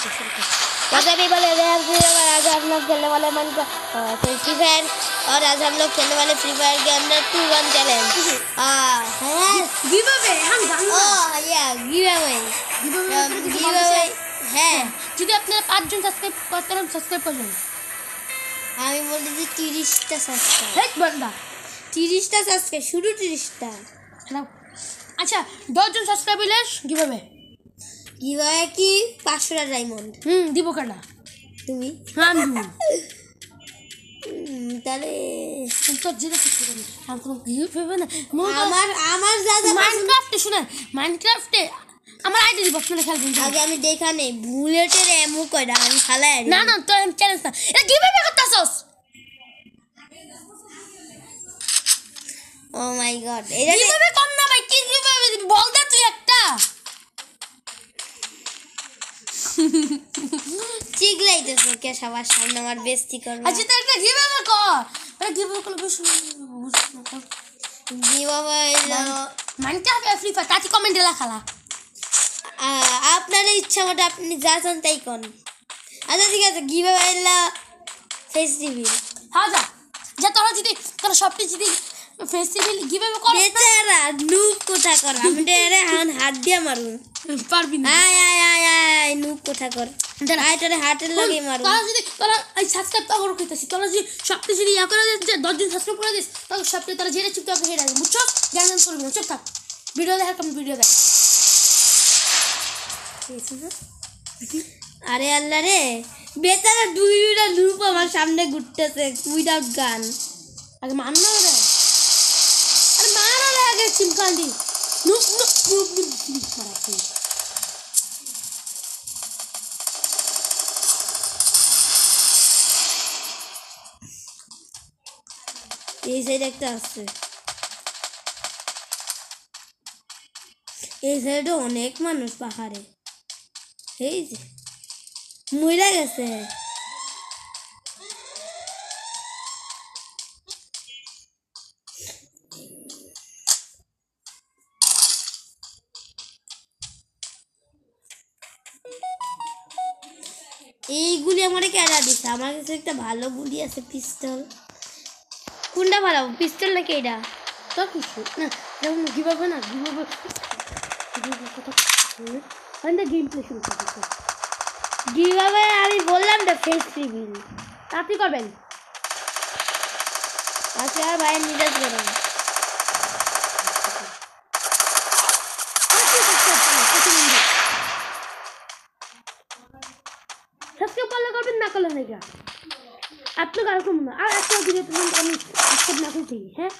आज हम लोग खेलने वाले फ्री फायर और आज हम लोग खेलने वाले फ्री फायर के अंदर 2-1 चैलेंज যদি আপনারা 5 জন সাবস্ক্রাইব করতেন সাবস্ক্রাইব করবেন আমি বলতেছি 30টা সাবস্ক্রাইব হেট বান্দা 30টা সাবস্ক্রাইব শুধু 30টা আচ্ছা 10 জন সাবস্ক্রাইব হইলে কিভাবে কি 500টা ডায়মন্ড দিব কেনা তুমি তাহলে তো যেটা ঠিক করে আমি কোনো গিফট পাবে না আমার দাদা মাইনক্রাফটে শুনেন মাইনক্রাফটে আমার আইডি দিব আপনারা খেলবেন আগে আমি দেখা নেই বুলেটের এমো কয়টা আমি খালাই না না তো আমি চ্যালেঞ্জ না এটা কিভাবে করতেছস ও মাই গড এটা কিভাবে কম না ভাই কি কিভাবে বল দে তুই একটা চিগলাইতেছ কে সবার সামনে আমার বেইজ্জতি করবে আচ্ছা তো একটা কিভাবে কর এটা কিভাবে করলে বেশ কিভাবে মাইনক্রাফট ফ্রি ফায়ার তাতি কমেন্টে লেখালা আপনার ইচ্ছা মতো আপনি যা চান তাই করুন আচ্ছা ঠিক আছে কিভাবে এলা ফেস্টিভ্যাল হ্যাঁ যা তোরা সবটি যদি ফেস্টিভ্যাল কিভাবে কর বেচারা নুব কোথা কর আমি রে হাত দিয়ে মারুন পারবি না আয় নুব কোথা কর আইটারে হাতের লাগে মারুন তোরা এই সাবস্ক্রাইব তো করো কইতাছি তোরা যদি সবটি যদি ইয়া করে যে 10 জন সাবস্ক্রাইব করে দিস তাহলে সবটি তোরা যেটা চুপ করে হেডা বুঝছো জ্ঞান করবি না চুপ থাক ভিডিও দেখা কম ভিডিও দেখ আরে আল্লাহ রে বেচারা দুইটা নুব আমার সামনে ঘুরতেছে উইদাউট গান আগে মান না রে আরে মারা রে আগে চিমকান্ডি নুব মারা তুই এই সাইডে একটা আছে এই সাইডে অনেক মানুষ পাহাড়ে এই যে মইরা গেছে এইগুলি আমারে কেডা দিছে আমার কাছে একটা ভালো গুলি আছে পিস্তল কোনটা ভালো পিস্তল নাকি এটা তো কিছু না যেমন কিভাবে না কিভাবে আমরা গেম প্লে শুরু করতে কিভাবে আমি বললাম তো ফেস রিভিল আপনি করবেন আচ্ছা ভাই নিরাজ করেন সাবস্ক্রাইব করলে করবেন না করলে না আপনি কারো কম না আর একটা ভিডিও আমি সাবস্ক্রাইব না করতে হ্যাঁ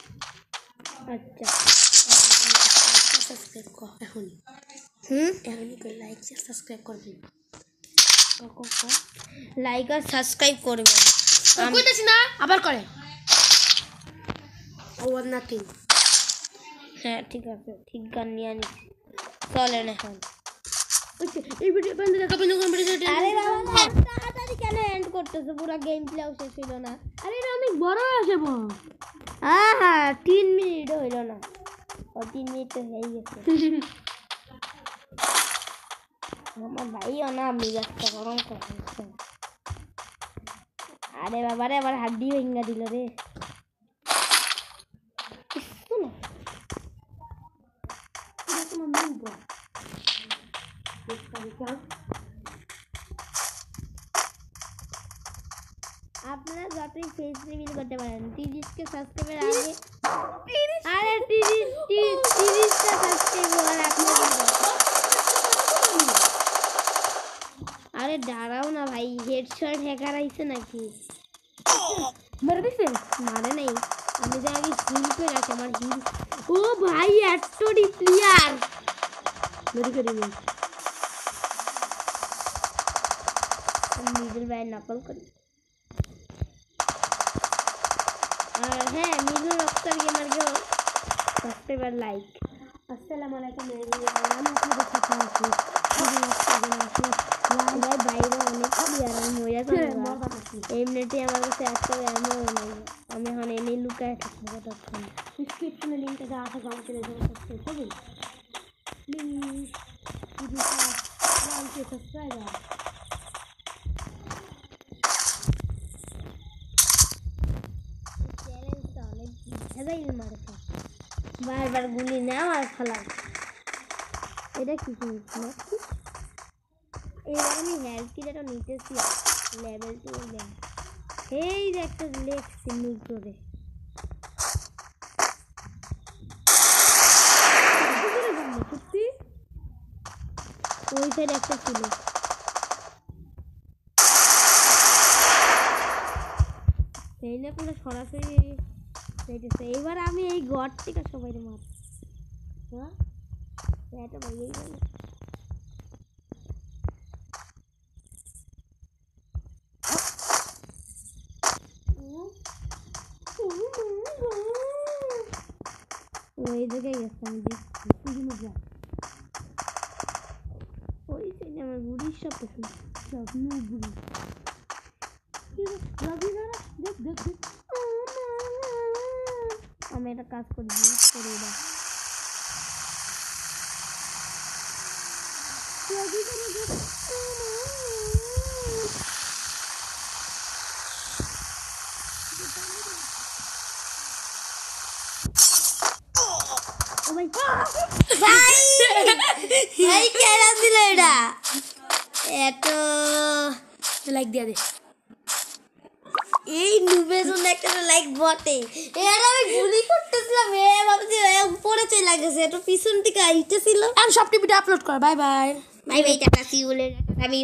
আচ্ছা সাবস্ক্রাইব কর এখন এখনই করে লাইক সাবস্ক্রাইব করবেন লাইক আর সাবস্ক্রাইব করবেন কইতেছি না আবার করে ওয়ান নাথিং হ্যাঁ ঠিক আছে ঠিক গান নিয়ে আনি চলেন এখন এই ভিডিও বন্ধ দেখা বন্ধ কোন ভিডিও আরে বাবা তাড়াতাড়ি কেন এন্ড করতেছ পুরো গেম প্লেও শেষ হইল না আরে এটা অনেক বড় আছে বল আহা 3 মিনিট হইল না ও 3 মিনিট তো হয়ে গেছে আমার ভাইও না মিজাজটা গরম করছে আরে বাবা রে আবার হাড্ডি ভেঙে দিল রে আপনারা যতই ফেস রিভিল করতে পারেন 30কে সাবস্ক্রাইবের আগে আরে 30টা সাবস্ক্রাইবার আপনারা আরে দাঁড়াও না ভাই হেডশট হ্যাকার আইছে নাকি মেরে দিছেন মারে নাই আমি যে আগে হিল করে রাখি আমার হিল ও ভাই এতটি প্লেয়ার মেরে করে দিন মিডল ভাই নকল করি আর হ্যাঁ মিডল রক্তার গেমার কেও সাবস্ক্রাইবার লাইক আসসালামু আলাইকুম আমি আপনাদের সাথে আছি ভাই বাইরে অনেক প্লেয়ার আমি মজা করে এমনিতে আমার কাছে একটা এমন নেই আমি এখন এনে লুকায় থাকি কতক্ষণ ডিসক্রিপশনে লিংকটা দেওয়া আছে জমা করে দেবো সাবস্ক্রাইব করবেন প্লিজ সাবস্ক্রাইব ফেল মারছে বারবার গুলি নাও আর ফালাও এটা কি জিনিস না এবার আমি হেলথ কিটটা নিতেছি লেভেল 2 এ এই যে একটা লেগ সিনুর করে সত্যি ওই সাইড একটা ছিল সেই না পুরো সরাসরি সেইটাছে এইবার আমি এই গড থেকে সবাই মার হ্যাঁ এটা ভাইই গেল ওই জায়গায় গেছে আমি দেখছি ওই সাইডে আমার বুড়ির সব পেছনে সব বুড়ি দেখ দেখ দেখ আমি একটা কাজ করে দিই করে দাও ভাই ভাই কেডা দিল এটা এত লাইক দিয়া দে এই নুবের জন্য একটা লাইক বটে এর আমি গুলি করতেছিলাম ভাবছি উপরে চলে গেছে একটু পিছন থেকে আইতেছিল আর সব টিভিটা আপলোড কর bye bye tata see you later আমি